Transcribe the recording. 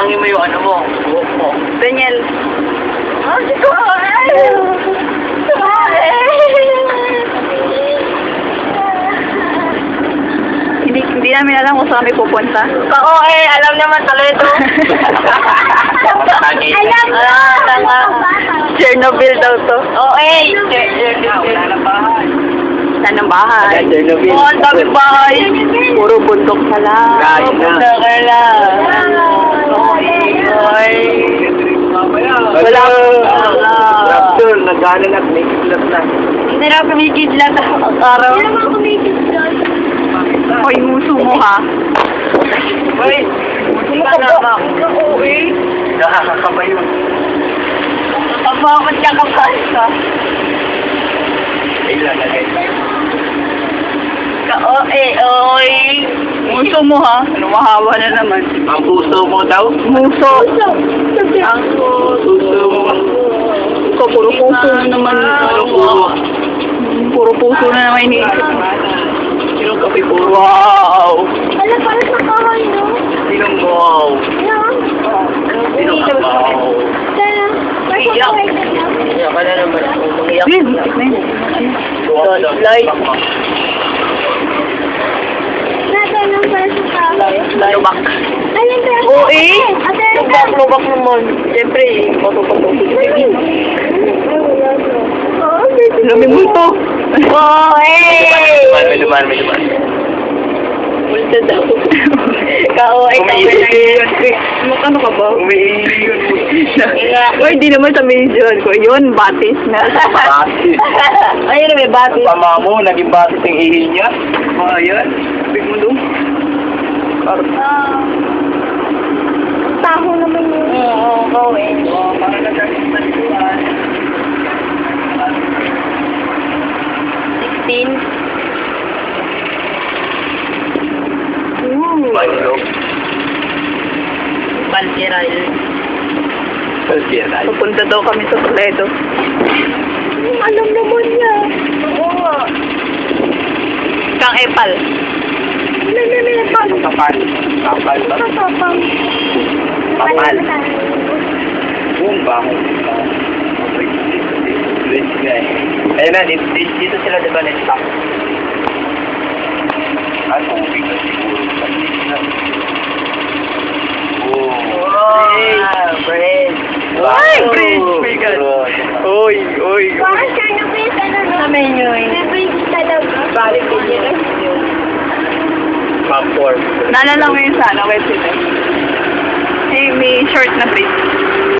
Halangin mo yung ano mo. Buhok mo. Daniel. Oh, si Kuya! Hindi namin alam kung saan kami pupunta. Oo, alam naman tuloy ito. Alam mo! Tama. Chernobyl daw to. Oo, Wala na bahay. Saan ang bahay? Chernobyl. Oo, ang dami bahay. Puro bundok ka lang. Kain na. Punta ka lang. Wala. Raptor, nag-aanak, may kidlat na. Hindi na kumikidlat ang araw. Hindi naman ako may kidlat. Hoy, muso mo ha. Uy! Hindi ka na ako. Nakakakaba yun. Bakit ka kapal ka? Ay, lalagay. Oy. Muso mo ha. Ano, mahawa na naman. Ang puso mo daw? Muso. Ang Puso mo. Ikaw, puro puso na naman. Puro puso na naman iniisip. Sinong kape po? Wow. Wala para sa kahoy, no? Sinong wow? Yan. Sinong kapaw? Kaya, para sa kahoy na lang. Iyak ka na naman. Umiyak Yun, muntik na yun. Light. Nasa lang para sa kahoy. Lubak. Ayun, pero... Oo, eh. Lubak. naman. Siyempre, pato-pato. Oo, Lami mo ito. May luman. Multa daw. Ka-OA ka ba lang? Ano ka ba? Umiihi yun. Uy, di naman sa mission ko. Yun, batis na. Batis. Ayun, may batis. Pama mo, naging batis yung ihi niya. Ayan. Big mo doon. taho naman yun. Oo, Para na sa likuan. 16. Bandok. Baltiral. Palpiral. Pupunta daw kami sa Toledo. Alam naman niya. Oo nga. Kang Epal. Nananapag. Kapal. Kapal ba? Kapapang. Kapal. Boom, baho. Rich guy. Ayun na, dito sila diba na-stop? Ano, bigla siguro. Bread. Ay, bridge! Oh my God. Oy. Parang Chernobyl, ano, no? Sa menu eh. May bridge talaga. Balik din yun. Factor. Naalala mo yun sana, web sila. Eh, may short na bridge.